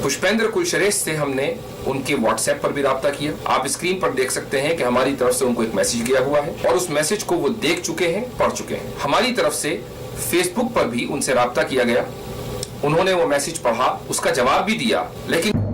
पुष्पेंद्र कुलश्रेष्ठ से हमने उनके व्हाट्सएप पर भी राब्ता किया। आप स्क्रीन पर देख सकते हैं कि हमारी तरफ से उनको एक मैसेज गया हुआ है और उस मैसेज को वो देख चुके हैं, पढ़ चुके हैं। हमारी तरफ से फेसबुक पर भी उनसे राब्ता किया गया, उन्होंने वो मैसेज पढ़ा, उसका जवाब भी दिया, लेकिन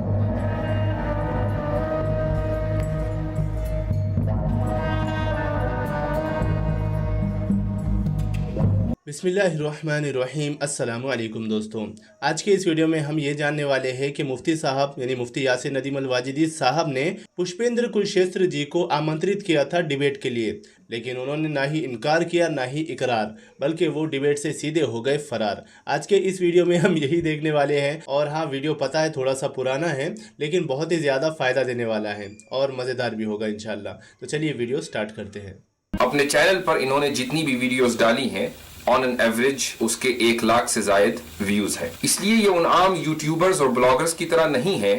बिस्मिल्लाहिर्रहमानिर्रहीम। अस्सलामु अलैकुम दोस्तों, आज के इस वीडियो में हम ये जानने वाले हैं कि मुफ्ती साहब यानी मुफ्ती यासिर नदीम अल वाजिदी साहब ने पुष्पेंद्र कुलश्रेष्ठ जी को आमंत्रित किया था डिबेट के लिए, लेकिन उन्होंने ना ही इनकार किया ना ही इकरार, बल्कि वो डिबेट से सीधे हो गए फरार। आज के इस वीडियो में हम यही देखने वाले हैं। और हाँ, वीडियो पता है थोड़ा सा पुराना है, लेकिन बहुत ही ज़्यादा फ़ायदा देने वाला है और मज़ेदार भी होगा इंशाल्लाह। तो चलिए वीडियो स्टार्ट करते हैं। अपने चैनल पर इन्होंने जितनी भी वीडियोस डाली हैं ऑन एन एवरेज उसके 1 लाख से जायद व्यूज है। इसलिए ये उन आम यूट्यूबर्स और ब्लॉगर्स की तरह नहीं है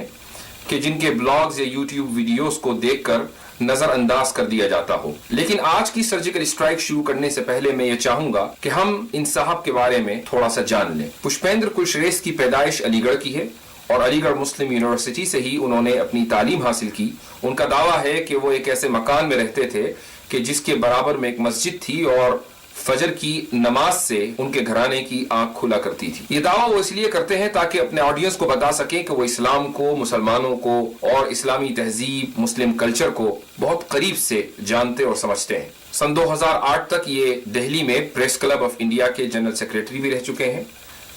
कि जिनके ब्लॉग्स या यूट्यूब वीडियोस को देखकर नजरअंदाज कर दिया जाता हो। लेकिन आज की सर्जिकल स्ट्राइक शुरू करने से पहले मैं ये चाहूंगा कि हम इन साहब के बारे में थोड़ा सा जान लें। पुष्पेंद्र कुलश्रेष्ठ की पैदाइश अलीगढ़ की है और अलीगढ़ मुस्लिम यूनिवर्सिटी से ही उन्होंने अपनी तालीम हासिल की। उनका दावा है कि वो एक ऐसे मकान में रहते थे कि जिसके बराबर में एक मस्जिद थी और फजर की नमाज से उनके घराने की आंख खुला करती थी। ये दावा वो इसलिए करते हैं ताकि अपने ऑडियंस को बता सकें कि वो इस्लाम को, मुसलमानों को और इस्लामी तहजीब, मुस्लिम कल्चर को बहुत करीब से जानते और समझते हैं। सन 2008 तक ये दिल्ली में प्रेस क्लब ऑफ इंडिया के जनरल सेक्रेटरी भी रह चुके हैं।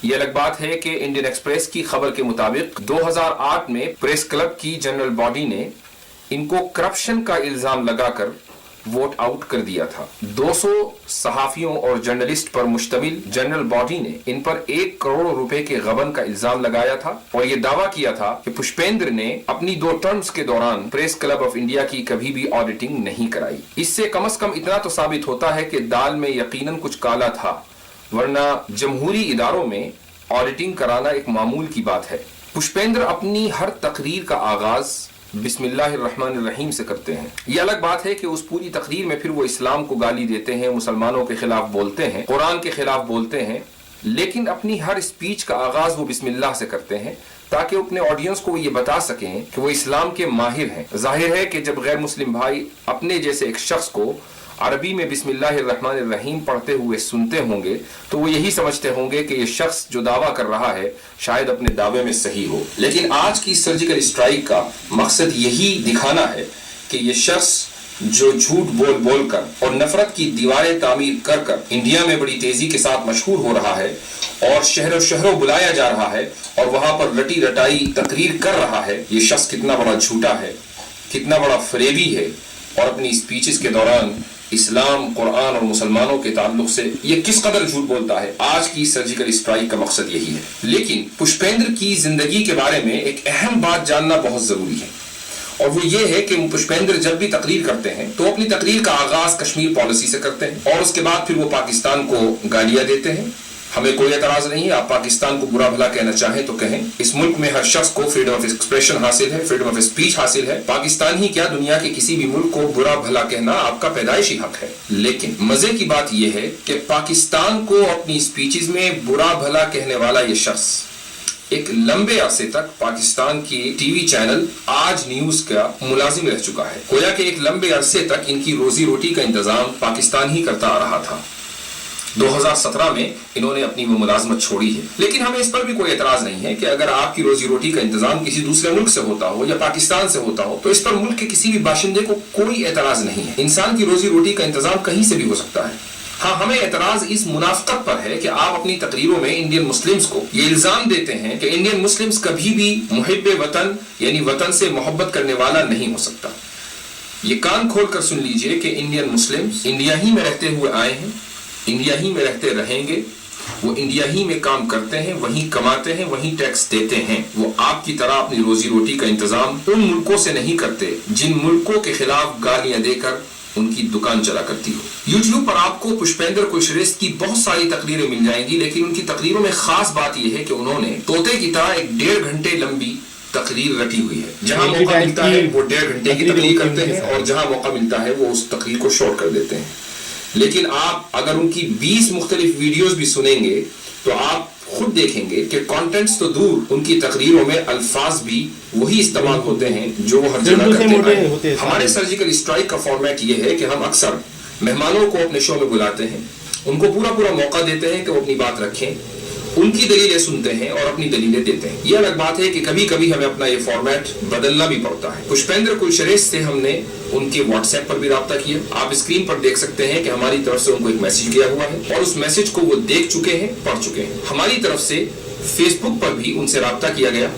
ये अलग बात है कि इंडियन एक्सप्रेस की खबर के मुताबिक 2008 में प्रेस क्लब की जनरल बॉडी ने इनको करप्शन का इल्जाम लगाकर वोट आउट कर दिया था। 200 सहाफियों और जर्नलिस्ट पर मुश्तमिल जनरल बॉडी ने इन पर 1 करोड़ रुपए के गबन का इल्जाम लगाया था और यह दावा किया था कि पुष्पेंद्र ने अपनी 2 टर्म्स के दौरान प्रेस क्लब ऑफ इंडिया की कभी भी ऑडिटिंग नहीं कराई। इससे कम से कम इतना तो साबित होता है कि दाल में यकीनन कुछ काला था, वरना जमहूरी इदारों में ऑडिटिंग कराना एक मामूल की बात है। पुष्पेंद्र अपनी हर तकरीर का आगाज बिस्मिल्लाहिर्रहमानिर्रहीम से करते हैं। यह अलग बात है कि उस पूरी तकरीर में फिर वो इस्लाम को गाली देते हैं, मुसलमानों के खिलाफ बोलते हैं, कुरान के खिलाफ बोलते हैं, लेकिन अपनी हर स्पीच का आगाज वो बिस्मिल्लाह से करते हैं ताकि अपने ऑडियंस को ये बता सकें कि वो इस्लाम के माहिर हैं। जाहिर है कि जब गैर मुस्लिम भाई अपने जैसे एक शख्स को अरबी में बिस्मिल्लाहिर्रहमानिर्रहीम पढ़ते हुए सुनते होंगे तो वो यही समझते होंगे कि ये शख्स जो दावा कर रहा है शायद अपने दावे में सही हो। लेकिन आज की सर्जिकल स्ट्राइक का मकसद यही दिखाना है कि ये शख्स जो झूठ बोल बोल कर और नफरत की दीवारें तामीर कर कर इंडिया में बड़ी तेजी के साथ मशहूर हो रहा है और शहरों शहरों बुलाया जा रहा है और वहां पर रटी रटाई तकरीर कर रहा है, ये शख्स कितना बड़ा झूठा है, कितना बड़ा फरेबी है और अपनी स्पीचेस के दौरान इस्लाम, कुरान और मुसलमानों के ताल्लुक से ये किस कदर झूठ बोलता है। आज की सर्जिकल स्ट्राइक का मकसद यही है। लेकिन पुष्पेंद्र की जिंदगी के बारे में एक अहम बात जानना बहुत जरूरी है और वो ये है कि पुष्पेंद्र जब भी तकरीर करते हैं तो अपनी तकरीर का आगाज कश्मीर पॉलिसी से करते हैं और उसके बाद फिर वो पाकिस्तान को गालियां देते हैं। हमें कोई एतराज नहीं है, आप पाकिस्तान को बुरा भला कहना चाहें तो कहें। इस मुल्क में हर शख्स को फ्रीडम ऑफ एक्सप्रेशन हासिल है, फ्रीडम ऑफ स्पीच हासिल है। पाकिस्तान ही क्या, दुनिया के किसी भी मुल्क को बुरा भला कहना आपका पैदाइशी हक है। लेकिन मजे की बात यह है कि पाकिस्तान को अपनी स्पीचेस में बुरा भला कहने वाला ये शख्स एक लंबे अरसे तक पाकिस्तान की टीवी चैनल आज न्यूज का मुलाजिम रह चुका है। गोया कि एक लंबे अरसे तक इनकी रोजी रोटी का इंतजाम पाकिस्तान ही करता आ रहा था। 2017 में इन्होंने अपनी वो मुलाजमत छोड़ी है। लेकिन हमें इस पर भी कोई एतराज नहीं है कि अगर आपकी रोजी रोटी का इंतजाम किसी दूसरे मुल्क से होता हो या पाकिस्तान से होता हो तो इस पर मुल्क के किसी भी बाशिंदे को कोई एतराज नहीं है। इंसान की रोजी रोटी का इंतजाम कहीं से भी हो सकता है। हाँ, हमें एतराज इस मुनाफकत पर है कि आप अपनी तकरीरों में इंडियन मुस्लिम्स को ये इल्जाम देते हैं कि इंडियन मुस्लिम्स कभी भी मुहिब्बे वतन यानी वतन से मोहब्बत करने वाला नहीं हो सकता। ये कान खोल कर सुन लीजिए कि इंडियन मुस्लिम्स इंडिया ही में रहते हुए आए हैं, इंडिया ही में रहते रहेंगे, वो इंडिया ही में काम करते हैं, वहीं कमाते हैं, वहीं टैक्स देते हैं। वो आपकी तरह अपनी रोजी रोटी का इंतजाम उन मुल्कों से नहीं करते जिन मुल्कों के खिलाफ गालियां देकर उनकी दुकान चला करती हो। यूट्यूब पर आपको पुष्पेंद्र कुलश्रेष्ठ की बहुत सारी तकरीरें मिल जाएंगी, लेकिन उनकी तकरीरों में खास बात यह है कि उन्होंने तोते की तरह एक 1.5 घंटे लंबी तकरीर रटी हुई है। जहां मौका मिलता है वो 1.5 घंटे की तकरीर करते हैं और जहां मौका मिलता है वो उस तकरीर को शॉर्ट कर देते हैं। लेकिन आप अगर उनकी 20 मुख्तलिफ वीडियोस भी सुनेंगे तो आप खुद देखेंगे कि कंटेंट्स तो दूर, उनकी तकरीरों में अल्फाज भी वही इस्तेमाल होते हैं जो वो हर जगह करते हैं। हमारे सर्जिकल स्ट्राइक का फॉर्मेट ये है कि हम अक्सर मेहमानों को अपने शो में बुलाते हैं, उनको पूरा मौका देते हैं कि वो अपनी बात रखें, उनकी दलीलें सुनते हैं और अपनी दलीलें देते हैं। ये अलग बात है कि कभी कभी हमें अपना ये फॉर्मेट बदलना भी पड़ता है। पुष्पेंद्र कुलश्रेष्ठ से हमने उनके व्हाट्सएप पर भी राब्ता किया। आप स्क्रीन पर देख सकते हैं कि हमारी तरफ से उनको एक मैसेज गया हुआ है और उस मैसेज को वो देख चुके हैं, पढ़ चुके हैं। हमारी तरफ से फेसबुक पर भी उनसे राब्ता किया गया,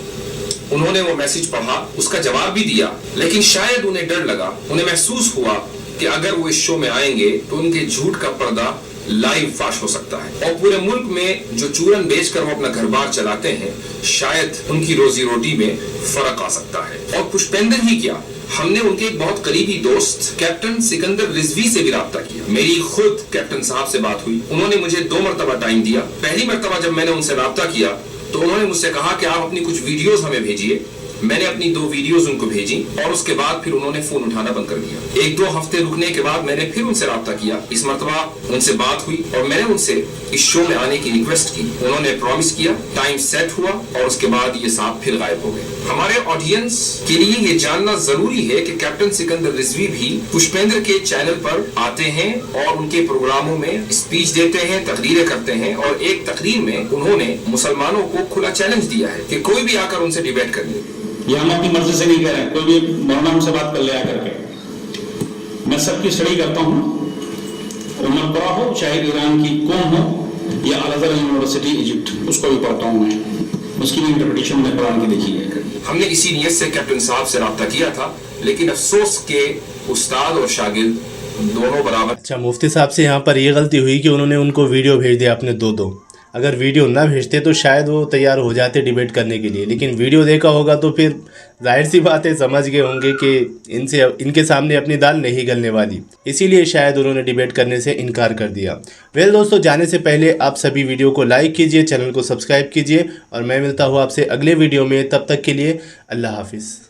उन्होंने वो मैसेज पढ़ा, उसका जवाब भी दिया, लेकिन शायद उन्हें डर लगा, उन्हें महसूस हुआ कि अगर वो इस शो में आएंगे तो उनके झूठ का पर्दा लाइव फाश हो सकता है और पूरे मुल्क में जो चूरन बेचकर वो अपना घर बार चलाते हैं, शायद उनकी रोजी रोटी में फर्क आ सकता है। और पुष्पेंद्र ही क्या, हमने उनके एक बहुत करीबी दोस्त कैप्टन सिकंदर रिजवी से भी राब्ता किया। मेरी खुद कैप्टन साहब से बात हुई, उन्होंने मुझे 2 मरतबा टाइम दिया। पहली मरतबा जब मैंने उनसे राब्ता किया तो उन्होंने मुझसे कहा कि आप अपनी कुछ वीडियोस हमें भेजिए। मैंने अपनी 2 वीडियोस उनको भेजी और उसके बाद फिर उन्होंने फोन उठाना बंद कर दिया। 1-2 हफ्ते रुकने के बाद मैंने फिर उनसे राब्ता किया। इस मरतबा उनसे बात हुई और मैंने उनसे इस शो में आने की रिक्वेस्ट की। उन्होंने प्रॉमिस किया, टाइम सेट हुआ और उसके बाद ये साहब फिर गायब हो गए। हमारे ऑडियंस के लिए ये जानना जरूरी है कि कैप्टन सिकंदर रिजवी भी पुष्पेंद्र के चैनल पर आते हैं और उनके प्रोग्रामों में स्पीच देते हैं, तकरीरें करते हैं और एक तकरीर में उन्होंने मुसलमानों को खुला चैलेंज दिया है कि कोई भी आकर उनसे डिबेट कर ले। ये हम अपनी मर्जी से नहीं कह रहे हैं, कोई भी मौलाना हमसे बात कर ले आकर के। मैं सबकी स्टडी करता हूँ, उमर पढ़ा हो, चाहे ईरान की कौम हो या अल अज़हर यूनिवर्सिटी इजिप्ट, उसको भी पढ़ता हूँ मैं, उसकी भी इंटरप्रिटेशन में कुरान की देखी है। हमने इसी नियत से कैप्टन साहब से राब्ता किया था, लेकिन अफसोस के उस्ताद और शागिर्द दोनों बराबर। अच्छा, मुफ्ती साहब से यहाँ पर ये गलती हुई कि उन्होंने उनको वीडियो भेज दिया अपने 2-2। अगर वीडियो ना भेजते तो शायद वो तैयार हो जाते डिबेट करने के लिए, लेकिन वीडियो देखा होगा तो फिर जाहिर सी बात है समझ गए होंगे कि इनके सामने अपनी दाल नहीं गलने वाली, इसीलिए शायद उन्होंने डिबेट करने से इनकार कर दिया। वेल दोस्तों, जाने से पहले आप सभी वीडियो को लाइक कीजिए, चैनल को सब्सक्राइब कीजिए और मैं मिलता हूँ आपसे अगले वीडियो में। तब तक के लिए अल्लाह हाफिज़।